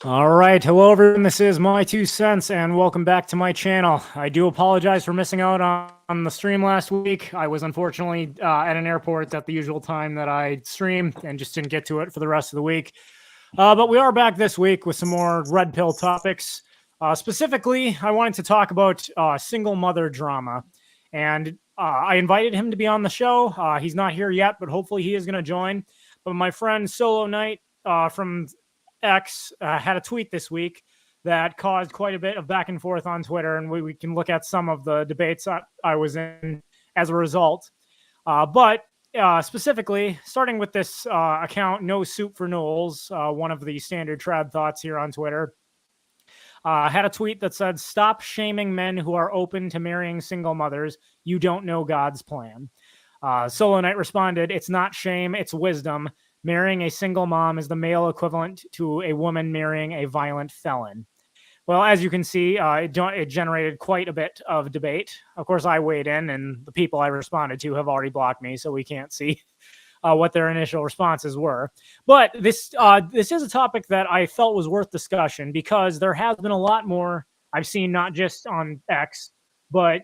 All right. Hello, everyone. This is My Two Cents, and welcome back to my channel. I do apologize for missing out on the stream last week. I was unfortunately at an airport at the usual time that I stream and just didn't get to it for the rest of the week. But we are back this week with some more red pill topics. Specifically, I wanted to talk about single mother drama. And I invited him to be on the show. He's not here yet, but hopefully he is going to join. But my friend Solo Knight from X had a tweet this week that caused quite a bit of back and forth on Twitter, and we can look at some of the debates I was in as a result. But specifically, starting with this account, No Soup for Knowles, one of the standard trad thoughts here on Twitter, had a tweet that said, "Stop shaming men who are open to marrying single mothers. You don't know God's plan." Solo Knight responded, "It's not shame, it's wisdom. Marrying a single mom is the male equivalent to a woman marrying a violent felon." Well, as you can see, it generated quite a bit of debate. Of course, I weighed in, and the people I responded to have already blocked me, so we can't see what their initial responses were. But this is a topic that I felt was worth discussion because there has been a lot more I've seen, not just on X, but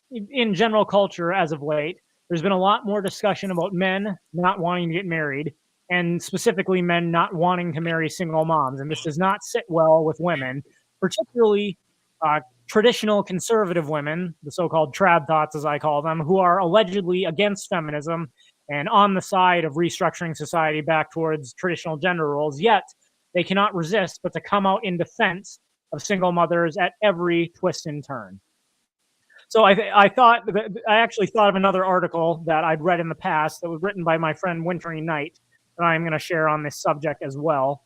in general culture as of late. There's been a lot more discussion about men not wanting to get married, and specifically men not wanting to marry single moms. And this does not sit well with women, particularly traditional conservative women, the so-called trad thoughts, as I call them, who are allegedly against feminism and on the side of restructuring society back towards traditional gender roles, yet they cannot resist but to come out in defense of single mothers at every twist and turn. So I actually thought of another article that I'd read in the past that was written by my friend Wintry Knight that I'm going to share on this subject as well.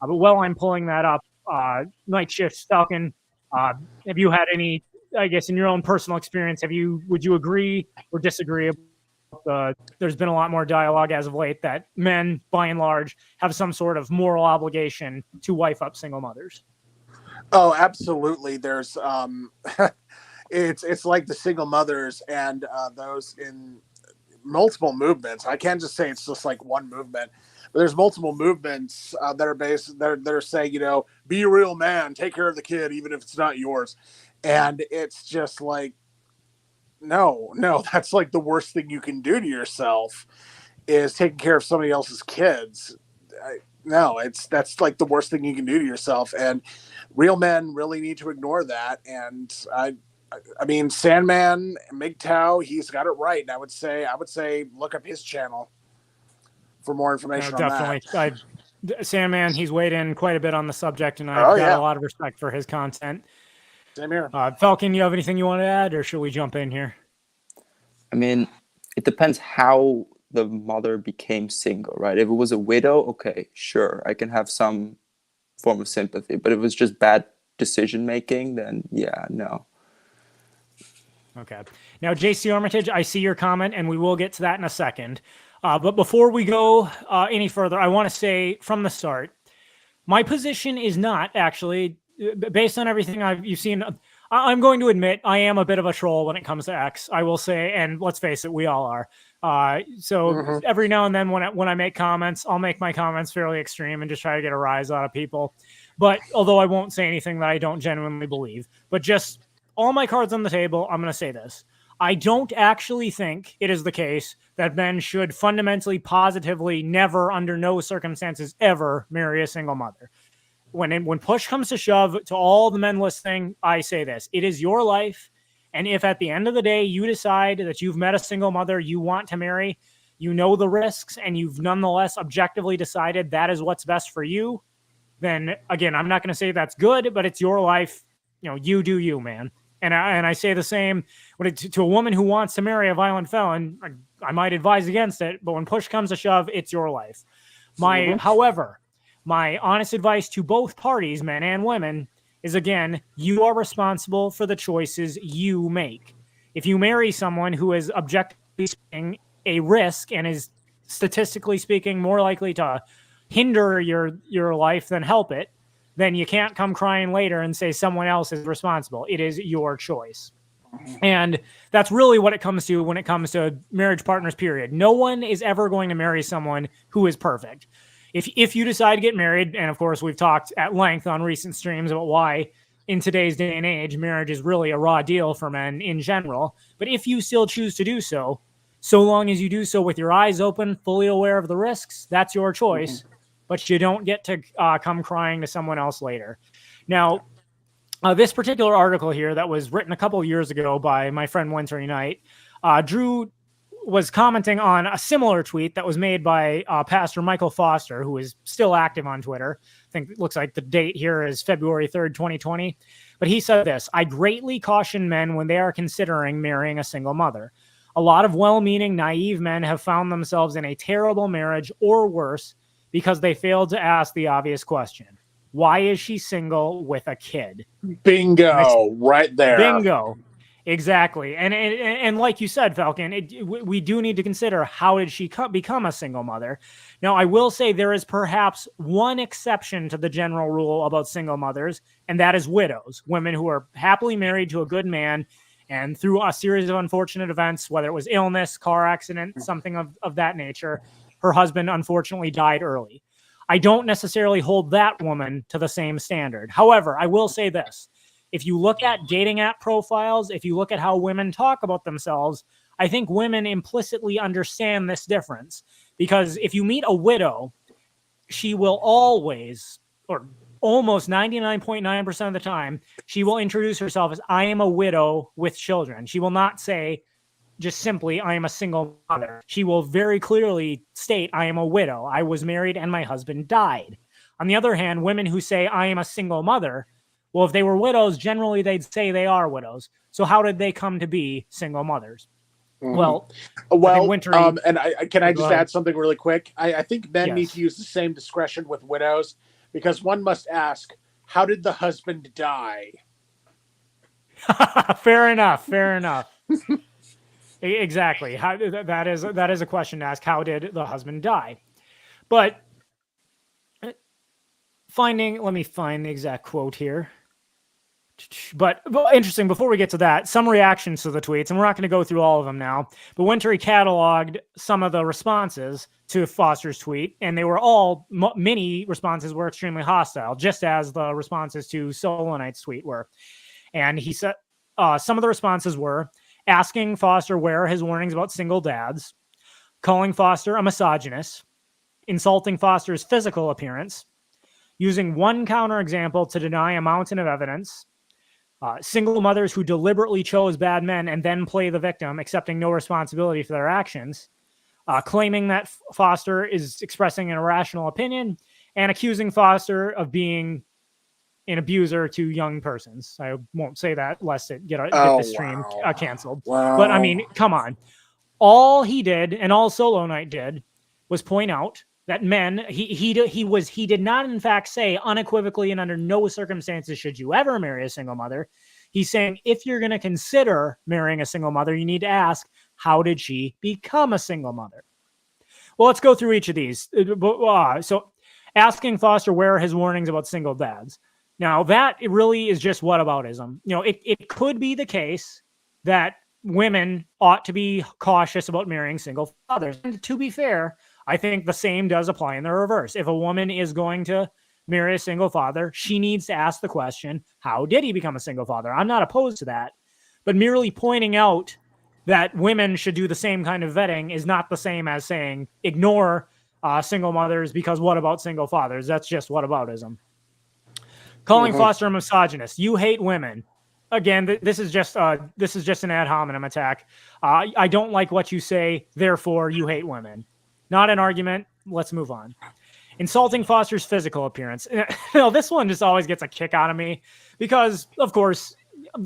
But while I'm pulling that up, Night Shift Falcon, have you had any, I guess, in your own personal experience, would you agree or disagree? There's been a lot more dialogue as of late that men, by and large, have some sort of moral obligation to wife up single mothers. Oh, absolutely. There's it's like the single mothers and those in multiple movements. I can't just say it's just like one movement, but there's multiple movements that are saying, be a real man, take care of the kid, even if it's not yours. And it's just like, no, that's like the worst thing you can do to yourself is taking care of somebody else's kids. That's like the worst thing you can do to yourself. And real men really need to ignore that. And I mean, Sandman, MGTOW, he's got it right. And I would say, look up his channel for more information on that. Sandman, he's weighed in quite a bit on the subject, and I've got a lot of respect for his content. Same here. Falcon, you have anything you want to add, or should we jump in here? I mean, it depends how the mother became single, right? If it was a widow, okay, sure, I can have some form of sympathy. But if it was just bad decision making, then yeah, no. Okay. Now, JC Armitage, I see your comment, and we will get to that in a second. But before we go any further, I want to say from the start, my position is not actually, based on everything you've seen, I'm going to admit I am a bit of a troll when it comes to X, I will say, and let's face it, we all are. Every now and then when I make comments, I'll make my comments fairly extreme and just try to get a rise out of people. But although I won't say anything that I don't genuinely believe, but just all my cards on the table, I'm going to say this. I don't actually think it is the case that men should fundamentally, positively, never, under no circumstances, ever marry a single mother. When push comes to shove, to all the men listening, I say this. It is your life, and if at the end of the day you decide that you've met a single mother you want to marry, you know the risks, and you've nonetheless objectively decided that is what's best for you, then, again, I'm not going to say that's good, but it's your life. You do you, man. And I say the same to a woman who wants to marry a violent felon. I might advise against it, but when push comes to shove, it's your life. However, my honest advice to both parties, men and women, is, again, you are responsible for the choices you make. If you marry someone who is objectively speaking a risk and is statistically speaking more likely to hinder your life than help it, then you can't come crying later and say someone else is responsible. It is your choice. And that's really what it comes to when it comes to marriage partners, period. No one is ever going to marry someone who is perfect. If you decide to get married, and of course we've talked at length on recent streams about why in today's day and age marriage is really a raw deal for men in general, but if you still choose to do so, so long as you do so with your eyes open, fully aware of the risks, that's your choice. But you don't get to come crying to someone else later. Now, this particular article here that was written a couple of years ago by my friend Wintry Knight, Drew was commenting on a similar tweet that was made by Pastor Michael Foster, who is still active on Twitter. I think it looks like the date here is February 3rd, 2020. But he said this: I greatly caution men when they are considering marrying a single mother. A lot of well-meaning, naive men have found themselves in a terrible marriage or worse because they failed to ask the obvious question. Why is she single with a kid? Bingo, right there. Bingo. Exactly. And like you said, Falcon, we do need to consider, how did she become a single mother? Now, I will say there is perhaps one exception to the general rule about single mothers, and that is widows, women who are happily married to a good man, and through a series of unfortunate events, whether it was illness, car accident, something of that nature, her husband unfortunately died early. I don't necessarily hold that woman to the same standard. However, I will say this. If you look at dating app profiles, if you look at how women talk about themselves, I think women implicitly understand this difference. Because if you meet a widow, she will always, or almost 99.9% of the time, she will introduce herself as, I am a widow with children. She will not say just simply, I am a single mother. She will very clearly state, I am a widow. I was married and my husband died. On the other hand, women who say, I am a single mother, well, if they were widows, generally they'd say they are widows. So how did they come to be single mothers? Well, and can I just add something really quick? I think men need to use the same discretion with widows, because one must ask, how did the husband die? Fair enough. Exactly. That is a question to ask. How did the husband die? But let me find the exact quote here. But interesting, before we get to that, some reactions to the tweets, and we're not going to go through all of them now, but Wintry cataloged some of the responses to Foster's tweet, and they were all, many responses were extremely hostile, just as the responses to Solo Knight's tweet were. And he said some of the responses were asking Foster where are his warnings about single dads, calling Foster a misogynist, insulting Foster's physical appearance, using one counterexample to deny a mountain of evidence, single mothers who deliberately chose bad men and then play the victim, accepting no responsibility for their actions, claiming that Foster is expressing an irrational opinion, and accusing Foster of being an abuser to young persons. I won't say that lest it get the stream canceled. Wow. But I mean, come on. All he did, and all Solo Knight did, was point out that men, he did not in fact say unequivocally and under no circumstances should you ever marry a single mother. He's saying if you're going to consider marrying a single mother, you need to ask, how did she become a single mother? Well, let's go through each of these. So asking Foster where are his warnings about single dads. Now that it really is just whataboutism. You know, it could be the case that women ought to be cautious about marrying single fathers. And to be fair, I think the same does apply in the reverse. If a woman is going to marry a single father, she needs to ask the question, how did he become a single father? I'm not opposed to that, but merely pointing out that women should do the same kind of vetting is not the same as saying ignore single mothers because what about single fathers? That's just whataboutism. Calling Foster a misogynist. You hate women. Again, this is just an ad hominem attack. I don't like what you say, therefore you hate women. Not an argument. Let's move on. Insulting Foster's physical appearance. This one just always gets a kick out of me because, of course,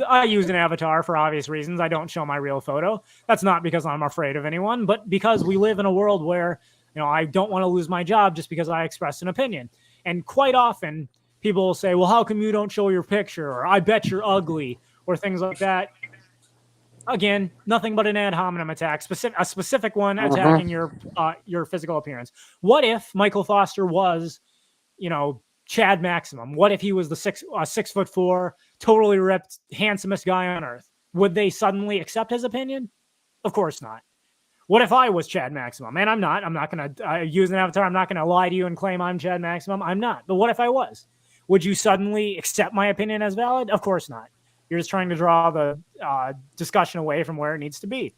I use an avatar for obvious reasons. I don't show my real photo. That's not because I'm afraid of anyone, but because we live in a world where, I don't want to lose my job just because I expressed an opinion. And quite often, people will say, well, how come you don't show your picture? Or I bet you're ugly, or things like that. Again, nothing but an ad hominem attack, a specific one attacking your physical appearance. What if Michael Foster was, Chad Maximum? What if he was the 6'4", totally ripped, handsomest guy on earth? Would they suddenly accept his opinion? Of course not. What if I was Chad Maximum? And I'm not. I'm not going to use an avatar. I'm not going to lie to you and claim I'm Chad Maximum. I'm not. But what if I was? Would you suddenly accept my opinion as valid? Of course not. You're just trying to draw the discussion away from where it needs to be.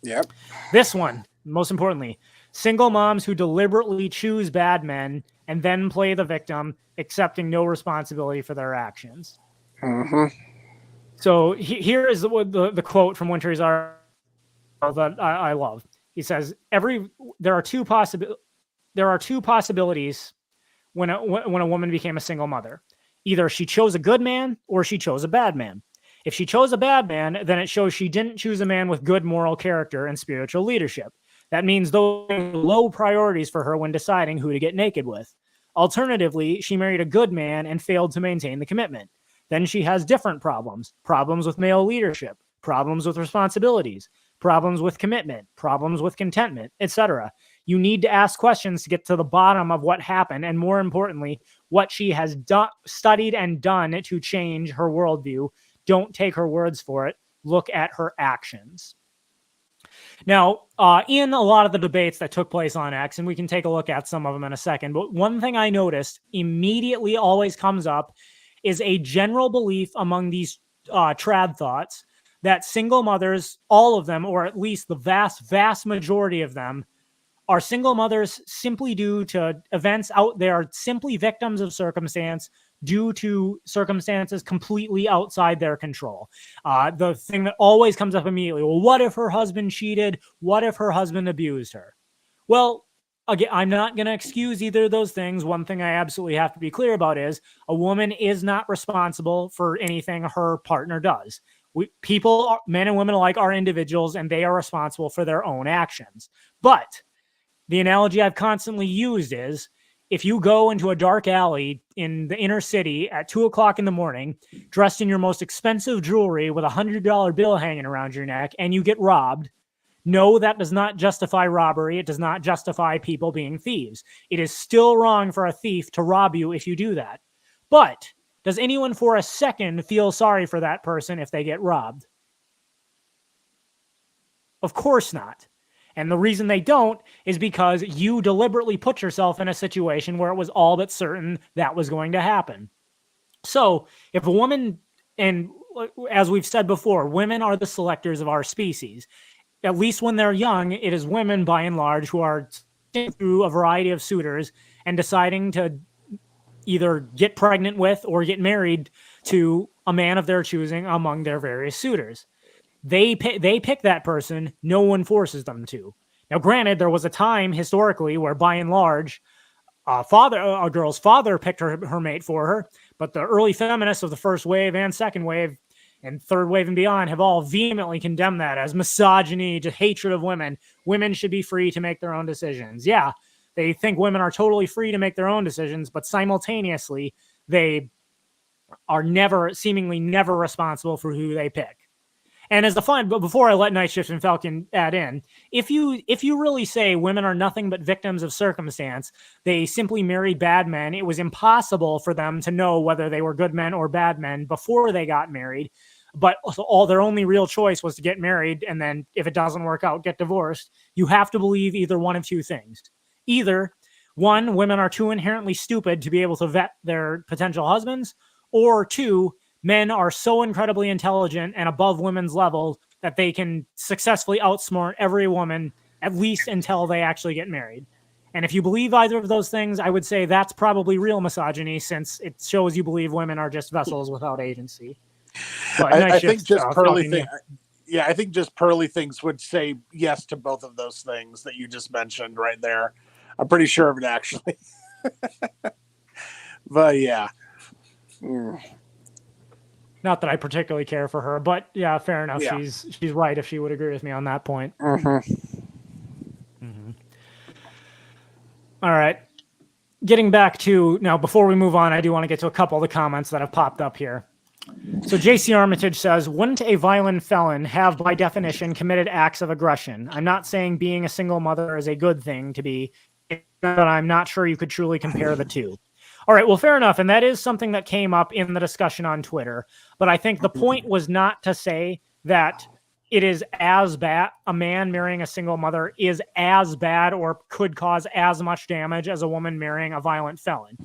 Yep. This one, most importantly, single moms who deliberately choose bad men and then play the victim, accepting no responsibility for their actions. Mm-hmm. So here is the quote from Winter's article that I love. He says, there are two possibilities when a woman became a single mother. Either she chose a good man or she chose a bad man. If she chose a bad man, then it shows she didn't choose a man with good moral character and spiritual leadership. That means those are low priorities for her when deciding who to get naked with. Alternatively, she married a good man and failed to maintain the commitment. Then she has different problems. Problems with male leadership, problems with responsibilities, problems with commitment, problems with contentment, etc. You need to ask questions to get to the bottom of what happened, and more importantly, what she has studied and done to change her worldview. Don't take her words for it. Look at her actions. Now, in a lot of the debates that took place on X, and we can take a look at some of them in a second, but one thing I noticed immediately always comes up is a general belief among these trad thoughts that single mothers, all of them, or at least the vast, vast majority of them, are single mothers simply due to events out there, simply victims of circumstance due to circumstances completely outside their control. The thing that always comes up immediately, well, what if her husband cheated? What if her husband abused her? Well, again, I'm not going to excuse either of those things. One thing I absolutely have to be clear about is a woman is not responsible for anything her partner does. People, men and women alike, are individuals, and they are responsible for their own actions. But the analogy I've constantly used is, if you go into a dark alley in the inner city at 2 o'clock in the morning, dressed in your most expensive jewelry with a $100 bill hanging around your neck, and you get robbed, no, that does not justify robbery. It does not justify people being thieves. It is still wrong for a thief to rob you if you do that. But does anyone for a second feel sorry for that person if they get robbed? Of course not. And the reason they don't is because you deliberately put yourself in a situation where it was all but certain that was going to happen. So if a woman, and as we've said before, women are the selectors of our species. At least when they're young, it is women by and large who are through a variety of suitors and deciding to either get pregnant with or get married to a man of their choosing among their various suitors. They pick that person. No one forces them to. Now, granted, there was a time historically where, by and large, a girl's father picked her mate for her. But the early feminists of the first wave and second wave and third wave and beyond have all vehemently condemned that as misogyny, just hatred of women. Women should be free to make their own decisions. Yeah, they think women are totally free to make their own decisions, but simultaneously, they are seemingly never responsible for who they pick. And as the fun, but before I let Night Shift and Falcon add in, if you really say women are nothing but victims of circumstance, they simply married bad men, it was impossible for them to know whether they were good men or bad men before they got married. But their only real choice was to get married, and then if it doesn't work out, get divorced. You have to believe either one of two things. Either, one, women are too inherently stupid to be able to vet their potential husbands, or two, men are so incredibly intelligent and above women's level that they can successfully outsmart every woman, at least until they actually get married. And if you believe either of those things, I would say that's probably real misogyny, since it shows you believe women are just vessels without agency. But I think just Pearly I think just Pearly Things would say yes to both of those things that you just mentioned right there. I'm pretty sure of it, actually. But yeah. Not that I particularly care for her, but yeah, fair enough. Yeah. She's right if she would agree with me on that point. All right. Getting back to, now, before we move on, I do want to get to a couple of the comments that have popped up here. So JC Armitage says, wouldn't a violent felon have by definition committed acts of aggression? I'm not saying being a single mother is a good thing to be, but I'm not sure you could truly compare the two. All right, well, fair enough. And that is something that came up in the discussion on Twitter. But I think the point was not to say that it is as bad. A man marrying a single mother is as bad or could cause as much damage as a woman marrying a violent felon.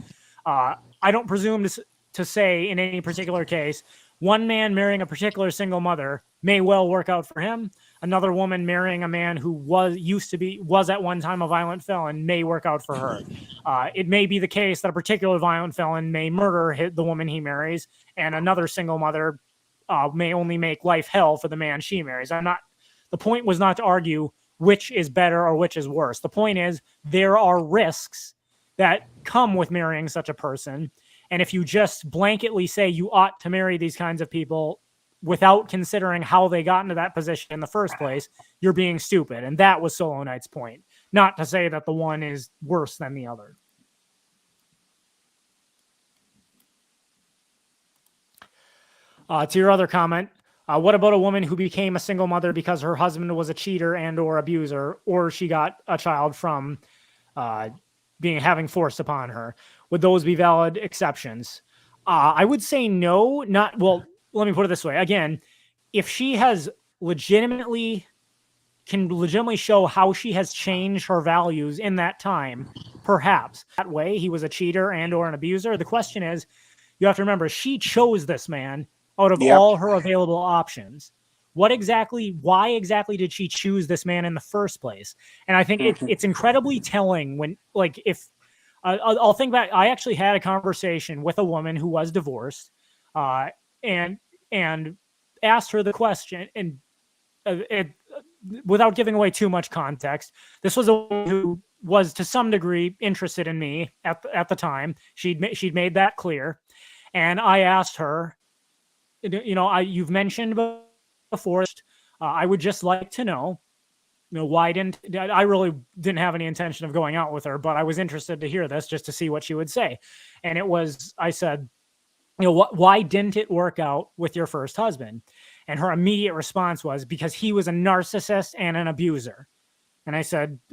I don't presume to say in any particular case, one man marrying a particular single mother may well work out for him. Another woman marrying a man who was at one time a violent felon may work out for her. It may be the case that a particular violent felon may murder the woman he marries, and another single mother may only make life hell for the man she marries. The point was not to argue which is better or which is worse. The point is there are risks that come with marrying such a person. And if you just blanketly say you ought to marry these kinds of people without considering how they got into that position in the first place, you're being stupid. And that was Solo Knight's point. Not to say that the one is worse than the other. To your other comment, what about a woman who became a single mother because her husband was a cheater and or abuser, or she got a child from having forced upon her? Would those be valid exceptions? I would say no. Well, let me put it this way. Again, if she can legitimately show how she has changed her values in that time, perhaps. That way, he was a cheater and or an abuser. The question is, you have to remember, she chose this man out of all her available options. Why exactly did she choose this man in the first place? And I think it's incredibly telling when, like, if I'll think back, I actually had a conversation with a woman who was divorced, and asked her the question, and without giving away too much context, this was a woman who was to some degree interested in me at the time. She'd made that clear, and I asked her, you've mentioned before, I would just like to know, why I really didn't have any intention of going out with her, but I was interested to hear this just to see what she would say. And I said, why didn't it work out with your first husband? And her immediate response was, because he was a narcissist and an abuser. And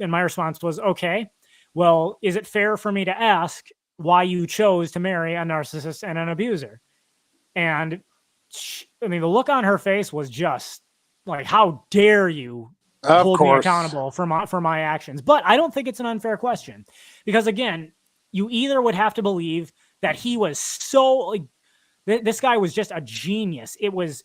my response was, okay, well, is it fair for me to ask why you chose to marry a narcissist and an abuser? And the look on her face was just like, how dare you hold me accountable for my actions? But I don't think it's an unfair question, because again, you either would have to believe that he was this guy was just a genius.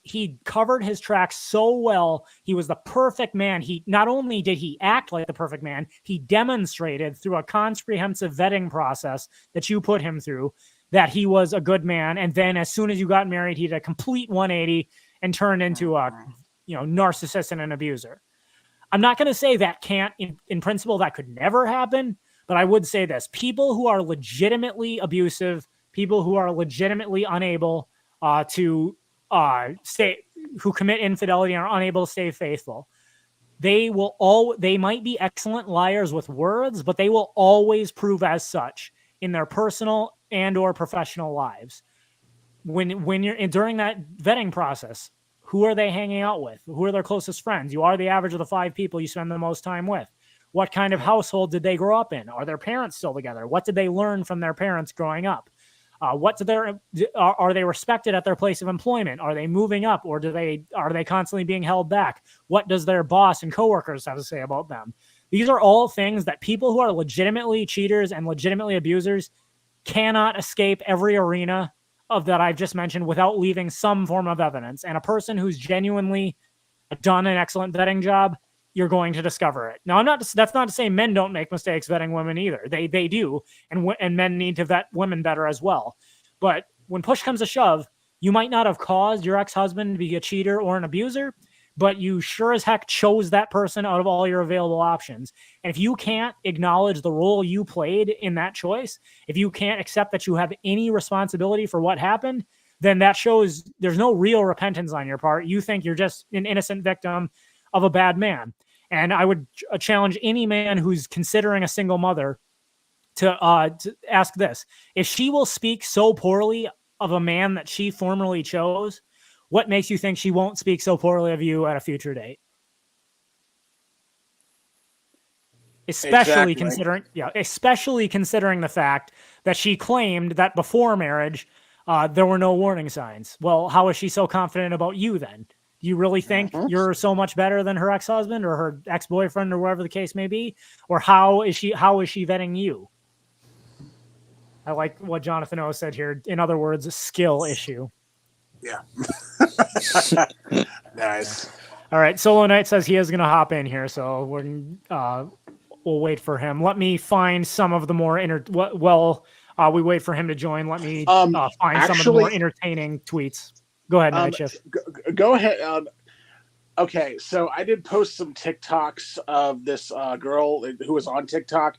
He covered his tracks so well. He was the perfect man. Not only did he act like the perfect man, he demonstrated through a comprehensive vetting process that you put him through that he was a good man. And then as soon as you got married, he did a complete 180 and turned into a narcissist and an abuser. I'm not going to say that can't, in principle, that could never happen, but I would say this: people who are legitimately abusive, people who are legitimately unable to who commit infidelity and are unable to stay faithful, they might be excellent liars with words, but they will always prove as such in their personal and or professional lives. When you're during that vetting process, who are they hanging out with? Who are their closest friends? You are the average of the 5 people you spend the most time with. What kind of household did they grow up in? Are their parents still together? What did they learn from their parents growing up? Are they respected at their place of employment? Are they moving up, or are they constantly being held back? What does their boss and coworkers have to say about them? These are all things that people who are legitimately cheaters and legitimately abusers cannot escape every arena of that I've just mentioned without leaving some form of evidence. And a person who's genuinely done an excellent vetting job, you're going to discover it. Now, that's not to say men don't make mistakes vetting women either. They do, and men need to vet women better as well. But when push comes to shove, you might not have caused your ex-husband to be a cheater or an abuser, but you sure as heck chose that person out of all your available options. And if you can't acknowledge the role you played in that choice, if you can't accept that you have any responsibility for what happened, then that shows there's no real repentance on your part. You think you're just an innocent victim of a bad man. And I would challenge any man who's considering a single mother to ask this: if she will speak so poorly of a man that she formerly chose, what makes you think she won't speak so poorly of you at a future date? Especially considering the fact that she claimed that before marriage, there were no warning signs. Well, how is she so confident about you then? You really think you're so much better than her ex-husband or her ex-boyfriend or whatever the case may be? Or how is she vetting you? I like what Jonathan O said here. In other words, a skill issue. Yeah. Nice. All right. Solo Knight says he is going to hop in here, so we'll wait for him. Let me find some of the more we wait for him to join. Let me find some of the more entertaining tweets. Go ahead, Night Shift. Go ahead. Okay, so I did post some TikToks of this girl who was on TikTok,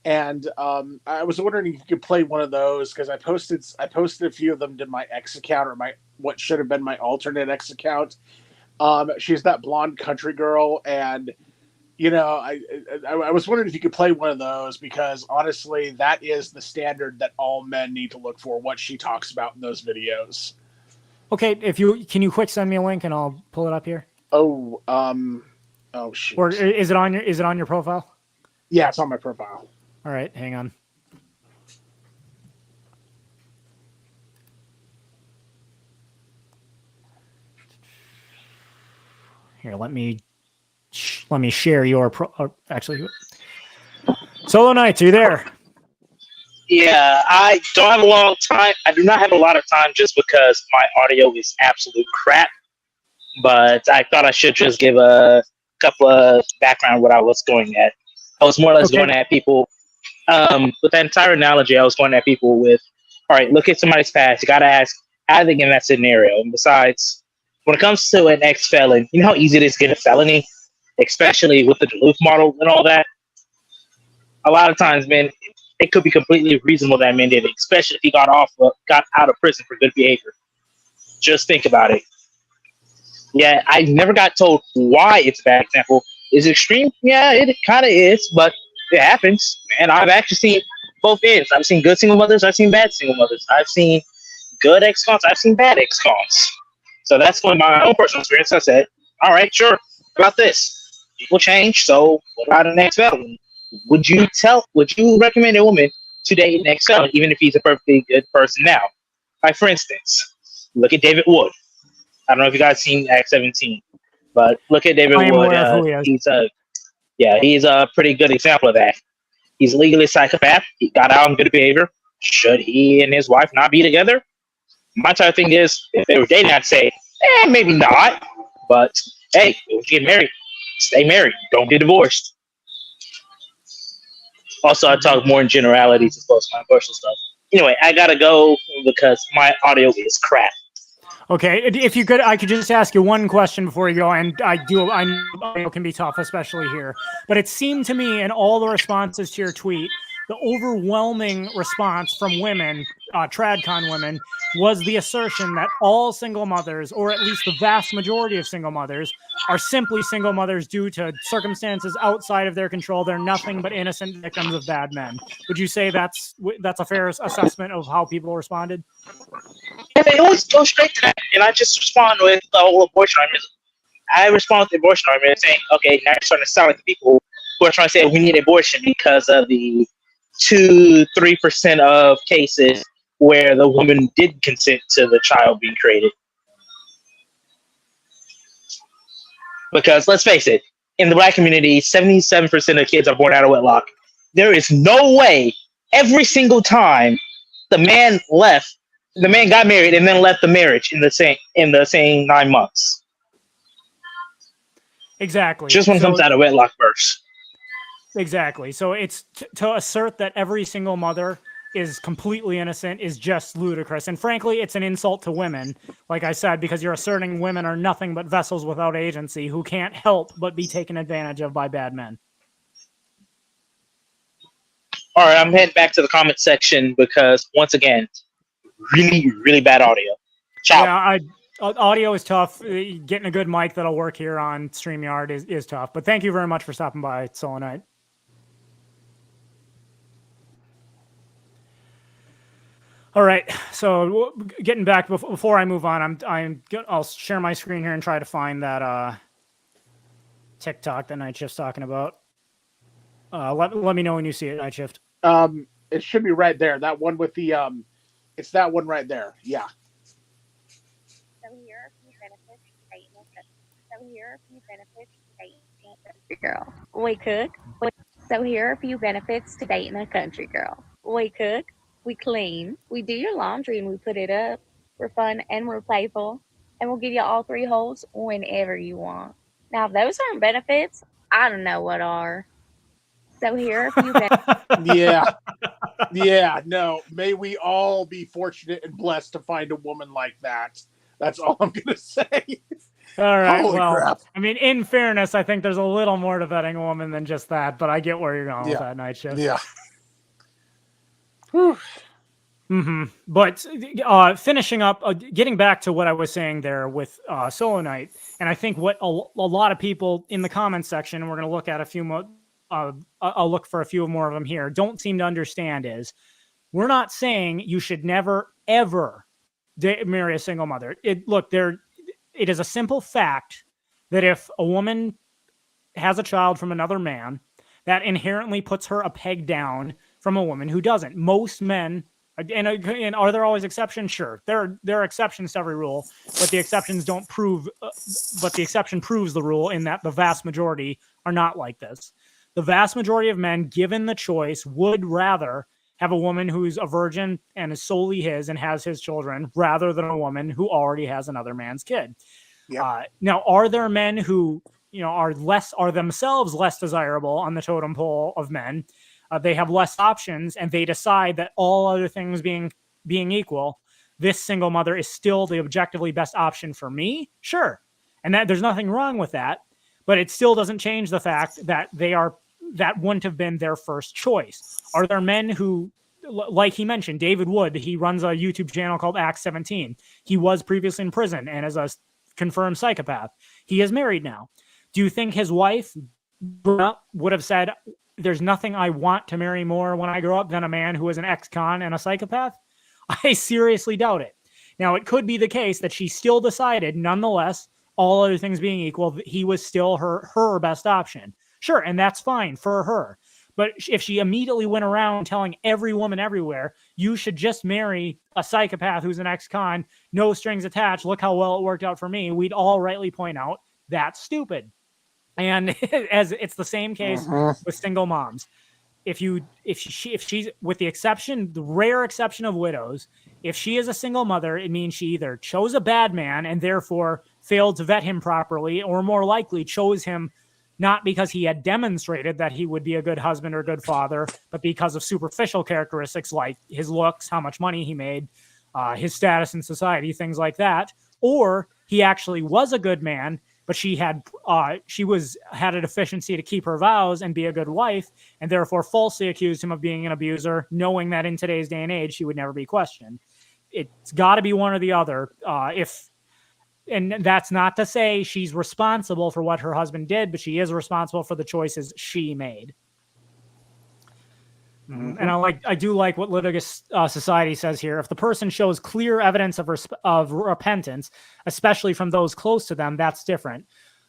and I was wondering if you could play one of those because I posted a few of them to my X account or what should have been my alternate X account. She's that blonde country girl, and I was wondering if you could play one of those because honestly, that is the standard that all men need to look for. What she talks about in those videos. Okay, can you quick send me a link and I'll pull it up here. Oh shoot. Or is it on your profile? Yeah, it's on my profile. All right, hang on. Here, let me share your actually. Solo Knights, are you there? Yeah, I don't have a long time. I do not have a lot of time just because my audio is absolute crap. But I thought I should just give a couple of background what I was going at. I was more or less going at people with that entire analogy. I was going at people with, all right, look at somebody's past. You got to ask how they get in that scenario. And besides, when it comes to an ex-felon, you know how easy it is to get a felony, especially with the Duluth model and all that. A lot of times, man, it could be completely reasonable that man did it, especially if he got out of prison for good behavior. Just think about it. Yeah, I never got told why it's a bad example. Is it extreme? Yeah, it kind of is, but it happens. And I've actually seen both ends. I've seen good single mothers. I've seen bad single mothers. I've seen good ex-cons. I've seen bad ex-cons. So that's going by my own personal experience. I said, all right, sure. What about this? People change. So what about an ex-felon? Would you recommend a woman to date an ex-felon, even if he's a perfectly good person now? Like, for instance, look at David Wood. I don't know if you guys seen Act 17, but look at David Wood. He's a pretty good example of that. He's legally a psychopath. He got out on good behavior. Should he and his wife not be together? My entire thing is, if they were dating, I'd say, maybe not. But hey, if you get married, stay married. Don't get divorced. Also, I talk more in generalities as opposed to my personal stuff. Anyway, I gotta go because my audio is crap. Okay, if you could, I could just ask you one question before you go, and I know it can be tough, especially here, but it seemed to me in all the responses to your tweet, the overwhelming response from women, TradCon women, was the assertion that all single mothers, or at least the vast majority of single mothers, are simply single mothers due to circumstances outside of their control. They're nothing but innocent victims of bad men. Would you say that's a fair assessment of how people responded? And they always go straight to that, and I just respond with the whole abortion argument. I respond with the abortion argument saying, okay, now you're starting to sound like the people who are trying to say we need abortion because of the 2-3% of cases where the woman did consent to the child being created. Because let's face it, in the Black community, 77% of kids are born out of wedlock. There is no way every single time the man got married and then left the marriage in the same 9 months. Exactly. Just when it comes out of wedlock first. Exactly. So it's to assert that every single mother is completely innocent is just ludicrous. And frankly, it's an insult to women, like I said, because you're asserting women are nothing but vessels without agency who can't help but be taken advantage of by bad men. All right, I'm heading back to the comment section because, once again, really, really bad audio. Ciao. Yeah, audio is tough. Getting a good mic that'll work here on StreamYard is tough. But thank you very much for stopping by, Solo Knight. All right, so getting back before I move on, I'll share my screen here and try to find that TikTok that Night Shift's talking about. Let me know when you see it, Night Shift. It should be right there. That one with the it's that one right there. Yeah. So here are a few benefits that you will get here are a few benefits to dating a country girl. We cook. So here are a few benefits to dating a country girl. We cook, we clean, we do your laundry and we put it up. We're fun and we're playful, and we'll give you all 3 holes whenever you want. Now, if those aren't benefits, I don't know what are. So here are a few Yeah. Yeah, no. May we all be fortunate and blessed to find a woman like that. That's all I'm gonna say. All right. Holy well, crap. I mean, in fairness, I think there's a little more to vetting a woman than just that, but I get where you're going with that night shift. Yeah. But finishing up, getting back to what I was saying there with Solo Night, and I think what a lot of people in the comments section, and we're going to look at a few more, I'll look for a few more of them here, don't seem to understand is, we're not saying you should never, ever marry a single mother. It is a simple fact that if a woman has a child from another man, that inherently puts her a peg down from a woman who doesn't. Most men, and are there always exceptions? Sure, there are exceptions to every rule, but the exceptions don't prove. But the exception proves the rule in that the vast majority are not like this. The vast majority of men, given the choice, would rather have a woman who's a virgin and is solely his and has his children, rather than a woman who already has another man's kid. Yep. Now, are there men who are themselves less desirable on the totem pole of men? They have less options, and they decide that all other things being equal, this single mother is still the objectively best option for me. Sure, and that there's nothing wrong with that, but it still doesn't change the fact that that wouldn't have been their first choice. Are there men who, like he mentioned, David Wood, he runs a YouTube channel called Act 17. He was previously in prison and is a confirmed psychopath. He is married now. Do you think his wife would have said, there's nothing I want to marry more when I grow up than a man who is an ex-con and a psychopath? I seriously doubt it. Now, it could be the case that she still decided, nonetheless, all other things being equal, that he was still her best option. Sure, and that's fine for her. But if she immediately went around telling every woman everywhere, you should just marry a psychopath who's an ex-con, no strings attached, look how well it worked out for me, we'd all rightly point out, that's stupid. And as it's the same case with single moms. If she's, with the rare exception of widows, if she is a single mother, it means she either chose a bad man and therefore failed to vet him properly, or more likely chose him not because he had demonstrated that he would be a good husband or good father, but because of superficial characteristics like his looks, how much money he made, his status in society, things like that. Or he actually was a good man, but she had a deficiency to keep her vows and be a good wife, and therefore falsely accused him of being an abuser, knowing that in today's day and age, she would never be questioned. It's got to be one or the other. And that's not to say she's responsible for what her husband did, but she is responsible for the choices she made. And I do like what Litigious Society says here. If the person shows clear evidence of repentance, especially from those close to them, that's different.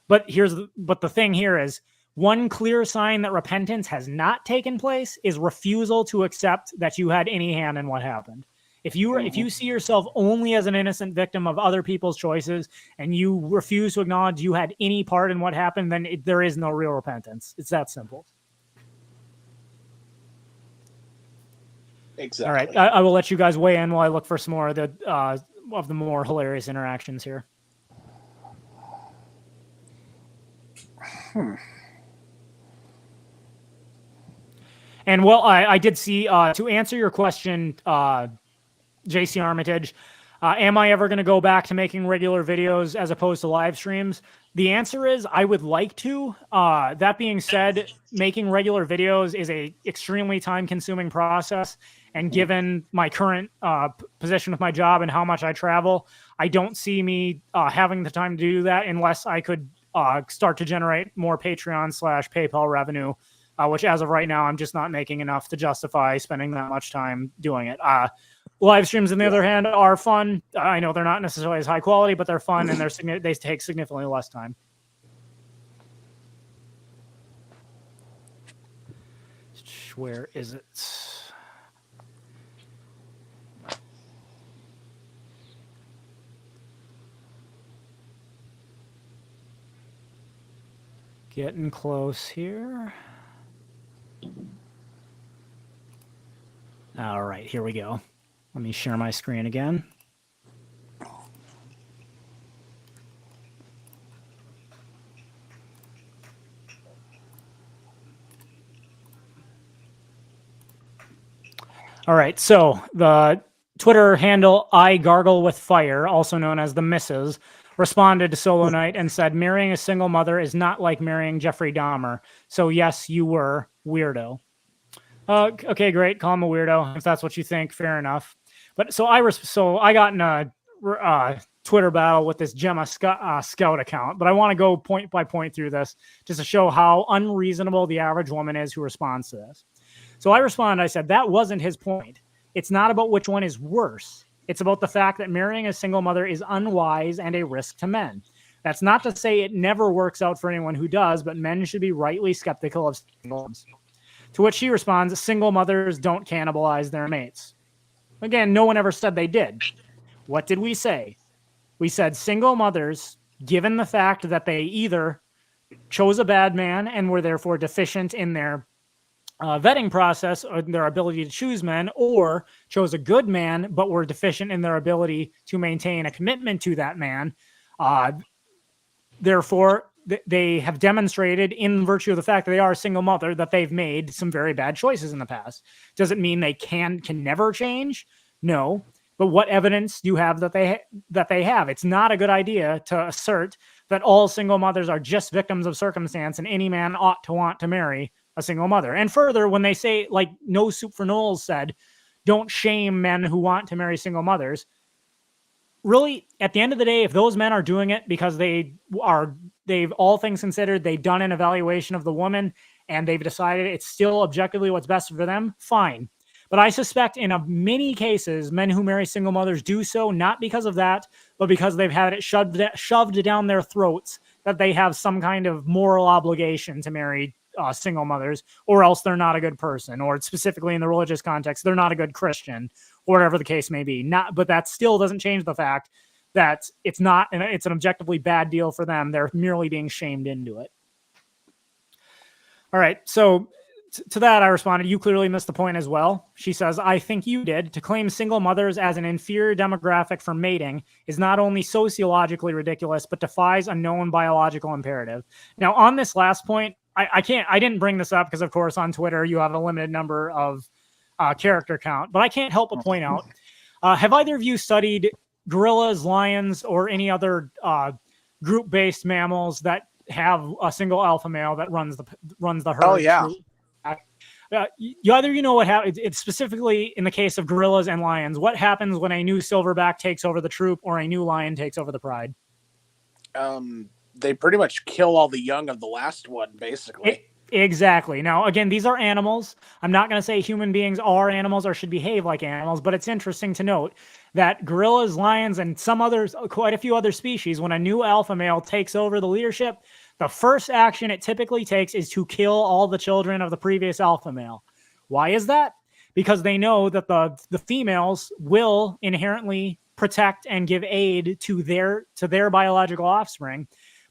But the thing here is, one clear sign that repentance has not taken place is refusal to accept that you had any hand in what happened. If you see yourself only as an innocent victim of other people's choices and you refuse to acknowledge you had any part in what happened, then there is no real repentance. It's that simple. Exactly. All right, I will let you guys weigh in while I look for some more of the more hilarious interactions here. And well, I did see, to answer your question, JC Armitage, am I ever going to go back to making regular videos as opposed to live streams? The answer is I would like to. That being said, making regular videos is a extremely time-consuming process. And given my current position with my job and how much I travel, I don't see me having the time to do that unless I could start to generate more Patreon/PayPal revenue, which as of right now, I'm just not making enough to justify spending that much time doing it. Live streams, on the other hand, are fun. I know they're not necessarily as high quality, but they're fun and they take significantly less time. Where is it? Getting close here. All right, here we go. Let me share my screen again. All right, so the Twitter handle I Gargle with Fire, also known as the Misses, responded to Solo Knight and said, marrying a single mother is not like marrying Jeffrey Dahmer. So yes, you were weirdo. Okay, great. Call him a weirdo. If that's what you think, fair enough. But so I got in a Twitter battle with this Gemma Scout account, but I want to go point by point through this just to show how unreasonable the average woman is who responds to this. So I responded, I said, that wasn't his point. It's not about which one is worse. It's about the fact that marrying a single mother is unwise and a risk to men. That's not to say it never works out for anyone who does, but men should be rightly skeptical of single mothers. To which she responds, single mothers don't cannibalize their mates. Again, no one ever said they did. What did we say? We said single mothers, given the fact that they either chose a bad man and were therefore deficient in their vetting process or their ability to choose men, or chose a good man but were deficient in their ability to maintain a commitment to that man. Therefore, they have demonstrated, in virtue of the fact that they are a single mother, that they've made some very bad choices in the past. Does it mean they can never change? No. But what evidence do you have that they have? It's not a good idea to assert that all single mothers are just victims of circumstance and any man ought to want to marry a single mother. And further, when they say, like No Soup for Knowles said, don't shame men who want to marry single mothers. Really, at the end of the day, if those men are doing it because they've all things considered, they've done an evaluation of the woman and they've decided it's still objectively what's best for them, fine. But I suspect in many cases, men who marry single mothers do so not because of that, but because they've had it shoved down their throats that they have some kind of moral obligation to marry single mothers, or else they're not a good person, or specifically in the religious context, they're not a good Christian, or whatever the case may be. But that still doesn't change the fact that it's an objectively bad deal for them. They're merely being shamed into it. All right, so to that I responded, you clearly missed the point as well. She says, I think you did. To claim single mothers as an inferior demographic for mating is not only sociologically ridiculous, but defies a known biological imperative. Now, on this last point, I didn't bring this up because, of course, on Twitter, you have a limited number of character count, but I can't help but point out, have either of you studied gorillas, lions, or any other group-based mammals that have a single alpha male that runs the herd? Oh, yeah. You either know what happens. It's specifically in the case of gorillas and lions. What happens when a new silverback takes over the troop or a new lion takes over the pride? They pretty much kill all the young of the last one, basically. Exactly. Now, again, these are animals. I'm not going to say human beings are animals or should behave like animals, but it's interesting to note that gorillas, lions, and quite a few other species, when a new alpha male takes over the leadership, the first action it typically takes is to kill all the children of the previous alpha male. Why is that? Because they know that the females will inherently protect and give aid to their biological offspring.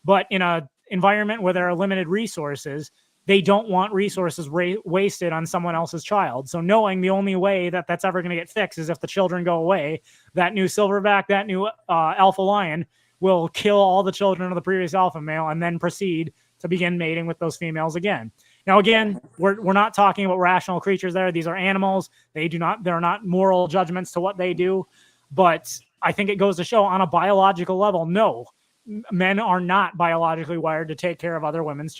But in an environment where there are limited resources, they don't want resources wasted on someone else's child. So knowing the only way that that's ever going to get fixed is if the children go away, that new silverback, that new alpha lion will kill all the children of the previous alpha male and then proceed to begin mating with those females again. Now, again, we're not talking about rational creatures there. These are animals. There are not moral judgments to what they do. But I think it goes to show on a biological level, no, men are not biologically wired to take care of other men's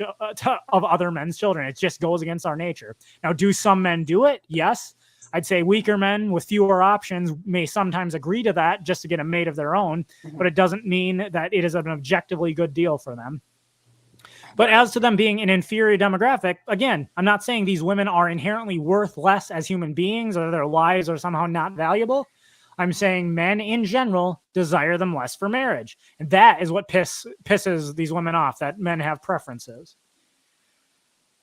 children. It just goes against our nature. Now, do some men do it? Yes. I'd say weaker men with fewer options may sometimes agree to that just to get a mate of their own, but it doesn't mean that it is an objectively good deal for them. But as to them being an inferior demographic, again, I'm not saying these women are inherently worth less as human beings or their lives are somehow not valuable. I'm saying men in general desire them less for marriage. And that is what pisses these women off, that men have preferences.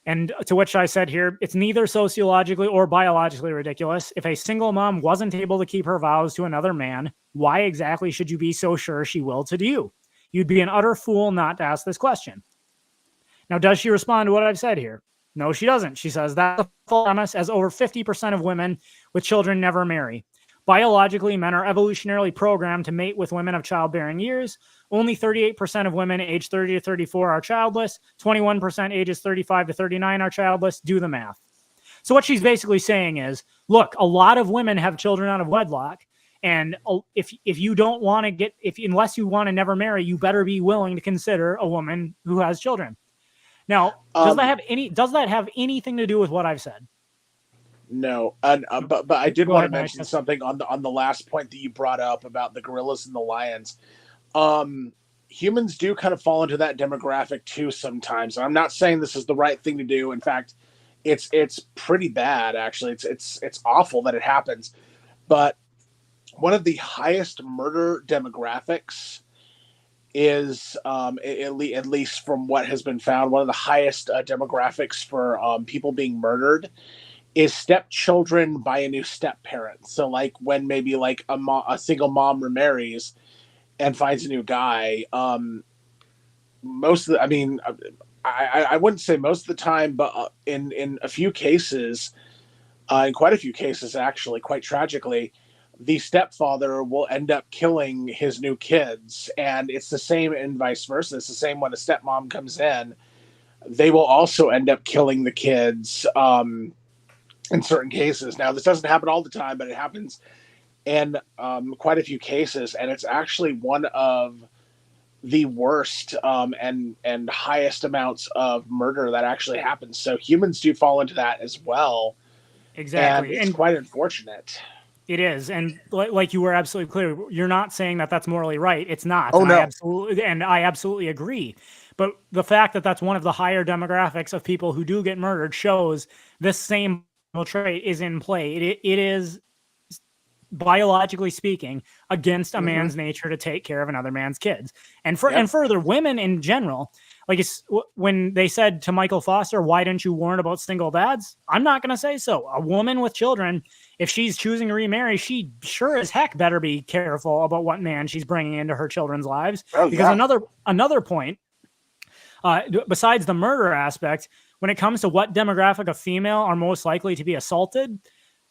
And to which I said here, it's neither sociologically or biologically ridiculous. If a single mom wasn't able to keep her vows to another man, why exactly should you be so sure she will to you? You'd be an utter fool not to ask this question. Now, does she respond to what I've said here? No, she doesn't. She says that's a false premise, as over 50% of women with children never marry. Biologically, men are evolutionarily programmed to mate with women of childbearing years. Only 38% of women aged 30 to 34 are childless. 21% ages 35 to 39 are childless. Do the math. So what she's basically saying is, look, a lot of women have children out of wedlock. And if you don't want to get, unless you want to never marry, you better be willing to consider a woman who has children. Now, does that have anything to do with what I've said? No, but I did Go want ahead, to mention Mike. something on the last point that you brought up about the gorillas and the lions. Humans do kind of fall into that demographic too sometimes. I'm not saying this is the right thing to do. In fact, it's pretty bad actually. It's awful that it happens. But one of the highest murder demographics is at least from what has been found, one of the highest demographics for people being murdered is stepchildren by a new step parent. So like when maybe like a single mom remarries and finds a new guy, most of the, I mean, I wouldn't say most of the time, but in a few cases, in quite a few cases actually, quite tragically, the stepfather will end up killing his new kids. And it's the same and vice versa. It's the same when a stepmom comes in. They will also end up killing the kids in certain cases. Now, this doesn't happen all the time, but it happens in quite a few cases. And it's actually one of the worst and highest amounts of murder that actually happens. So humans do fall into that as well. Exactly. And it's quite unfortunate. It is. And like you were absolutely clear, you're not saying that that's morally right. It's not. Oh, and no. I absolutely agree. But the fact that that's one of the higher demographics of people who do get murdered shows this same trait is in play. It is, biologically speaking, against a man's nature to take care of another man's kids. And and further, women in general, like when they said to Michael Foster, why didn't you warn about single dads? I'm not going to say so. A woman with children, if she's choosing to remarry, she sure as heck better be careful about what man she's bringing into her children's lives. Because another point, besides the murder aspect, when it comes to what demographic of female are most likely to be assaulted,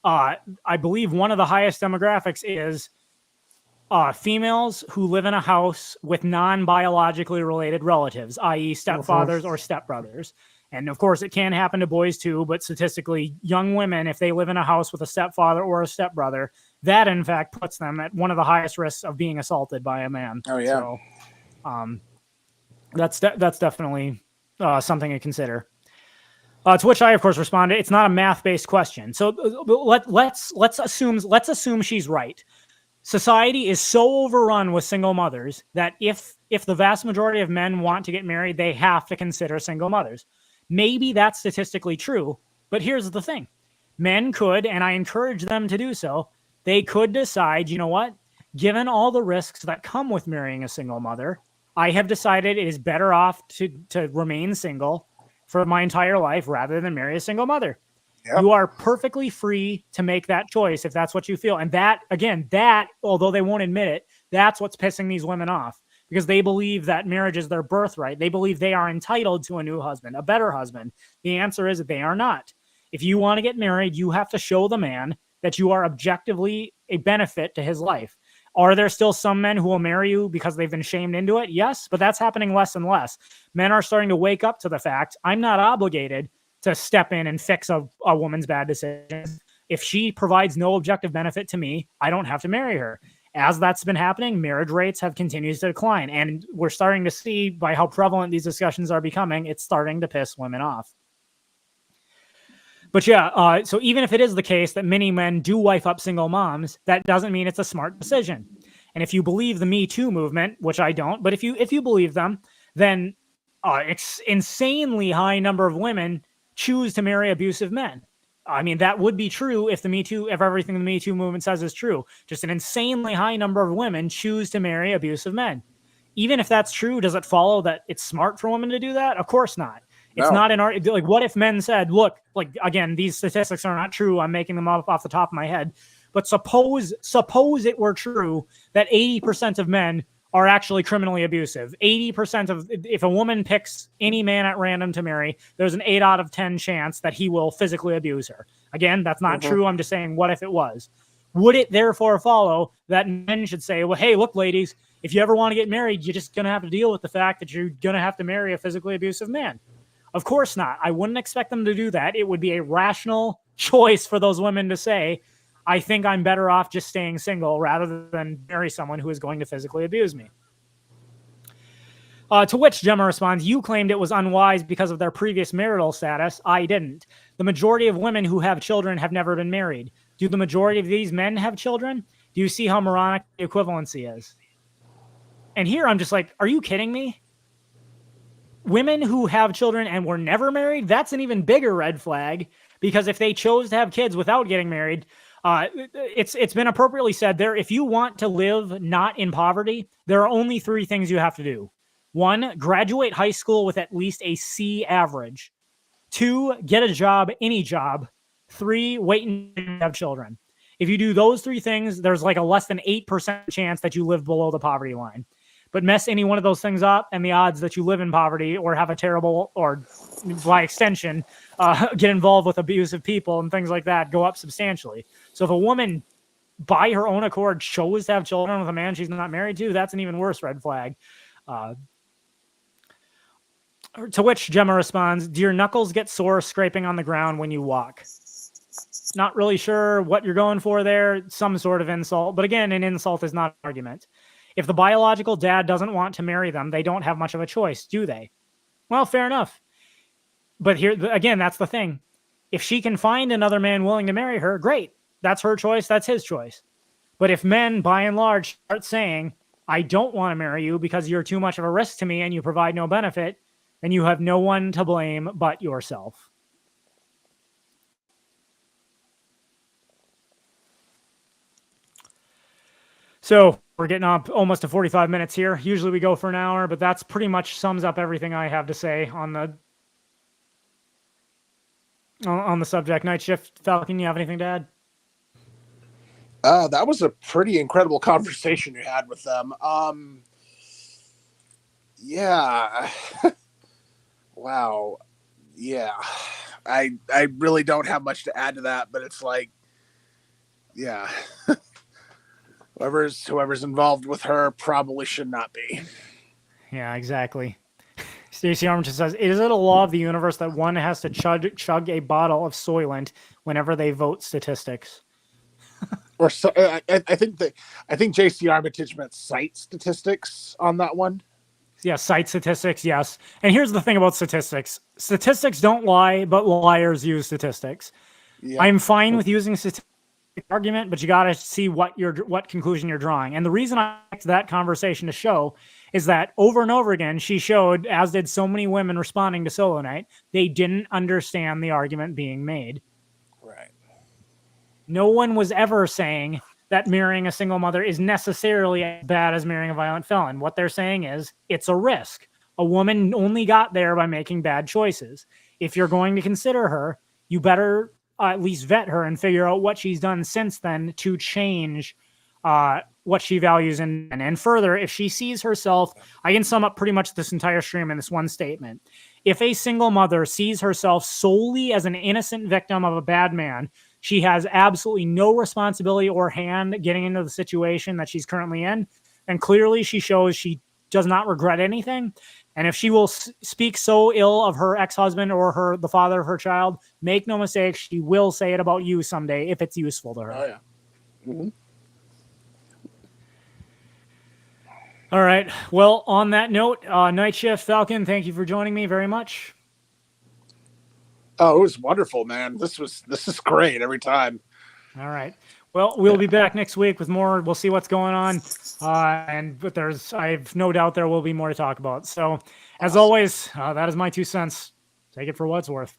I believe one of the highest demographics is females who live in a house with non-biologically related relatives, i.e. stepfathers or stepbrothers. And of course, it can happen to boys too, but statistically, young women, if they live in a house with a stepfather or a stepbrother, that in fact puts them at one of the highest risks of being assaulted by a man. Oh, yeah. So that's definitely something to consider. To which I, of course, responded, it's not a math-based question. So let's assume she's right. Society is so overrun with single mothers that if the vast majority of men want to get married, they have to consider single mothers. Maybe that's statistically true, but here's the thing. Men could, and I encourage them to do so, they could decide, you know what? Given all the risks that come with marrying a single mother, I have decided it is better off to remain single for my entire life rather than marry a single mother. Yep. You are perfectly free to make that choice if that's what you feel. And that, again, although they won't admit it, that's what's pissing these women off, because they believe that marriage is their birthright. They believe they are entitled to a new husband, a better husband. The answer is that they are not. If you want to get married, you have to show the man that you are objectively a benefit to his life. Are there still some men who will marry you because they've been shamed into it? Yes, but that's happening less and less. Men are starting to wake up to the fact, I'm not obligated to step in and fix a woman's bad decisions. If she provides no objective benefit to me, I don't have to marry her. As that's been happening, marriage rates have continued to decline. And we're starting to see, by how prevalent these discussions are becoming, it's starting to piss women off. But yeah, so even if it is the case that many men do wife up single moms, that doesn't mean it's a smart decision. And if you believe the Me Too movement, which I don't, but if you believe them, then insanely high number of women choose to marry abusive men. I mean, that would be true if everything the Me Too movement says is true. Just an insanely high number of women choose to marry abusive men. Even if that's true, does it follow that it's smart for women to do that? Of course not. It's not in our, like, what if men said, look, like, again, these statistics are not true. I'm making them up off the top of my head. But suppose it were true that 80% of men are actually criminally abusive. 80% of, if a woman picks any man at random to marry, there's an 8 out of 10 chance that he will physically abuse her. Again, that's not true. I'm just saying, what if it was? Would it therefore follow that men should say, well, hey, look, ladies, if you ever want to get married, you're just going to have to deal with the fact that you're going to have to marry a physically abusive man? Of course not. I wouldn't expect them to do that. It would be a rational choice for those women to say, I think I'm better off just staying single rather than marry someone who is going to physically abuse me. To which Gemma responds, you claimed it was unwise because of their previous marital status. I didn't. The majority of women who have children have never been married. Do the majority of these men have children? Do you see how moronic the equivalency is? And here I'm just like, are you kidding me? Women who have children and were never married, that's an even bigger red flag, because if they chose to have kids without getting married, it's been appropriately said there, if you want to live not in poverty, there are only 3 things you have to do. 1, graduate high school with at least a C average. 2, get a job, any job. 3, wait until you have children. If you do those 3 things, there's like a less than 8% chance that you live below the poverty line. But mess any one of those things up, and the odds that you live in poverty or have a terrible, or by extension, get involved with abusive people and things like that go up substantially. So if a woman, by her own accord, chose to have children with a man she's not married to, that's an even worse red flag. To which Gemma responds, do your knuckles get sore scraping on the ground when you walk? Not really sure what you're going for there. Some sort of insult. But again, an insult is not an argument. If the biological dad doesn't want to marry them, they don't have much of a choice, do they? Well, fair enough. But here, again, that's the thing. If she can find another man willing to marry her, great. That's her choice. That's his choice. But if men, by and large, start saying, I don't want to marry you because you're too much of a risk to me and you provide no benefit, then you have no one to blame but yourself. So we're getting up almost to 45 minutes here. Usually we go for an hour, but that's pretty much sums up everything I have to say on the subject. Night Shift, Falcon, you have anything to add? That was a pretty incredible conversation you had with them. Yeah. Wow. Yeah. I really don't have much to add to that, but it's like, yeah. Whoever's involved with her probably should not be. Yeah, exactly. Stacey Armitage says, is it a law of the universe that one has to chug a bottle of Soylent whenever they vote statistics? Or so, I think JC Armitage meant cite statistics on that one. Yeah, cite statistics, yes. And here's the thing about statistics. Statistics don't lie, but liars use statistics. Yep. I'm fine with using statistics argument, but you got to see what conclusion you're drawing. And the reason I liked that conversation to show is that over and over again, she showed, as did so many women responding to Solo Night, they didn't understand the argument being made. Right. No one was ever saying that marrying a single mother is necessarily as bad as marrying a violent felon. What they're saying is it's a risk. A woman only got there by making bad choices. If you're going to consider her, you better at least vet her and figure out what she's done since then to change what she values. And further, if she sees herself, I can sum up pretty much this entire stream in this one statement. If a single mother sees herself solely as an innocent victim of a bad man, she has absolutely no responsibility or hand getting into the situation that she's currently in. And clearly she shows she does not regret anything. And if she will speak so ill of her ex-husband or the father of her child, make no mistake, she will say it about you someday if it's useful to her. Oh, yeah. Mm-hmm. All right. Well, on that note, Night Shift, Falcon, thank you for joining me very much. Oh, it was wonderful, man. This is great every time. All right. Well, we'll be back next week with more. We'll see what's going on. But I've no doubt there will be more to talk about. So as always, that is my 2 cents. Take it for what it's worth.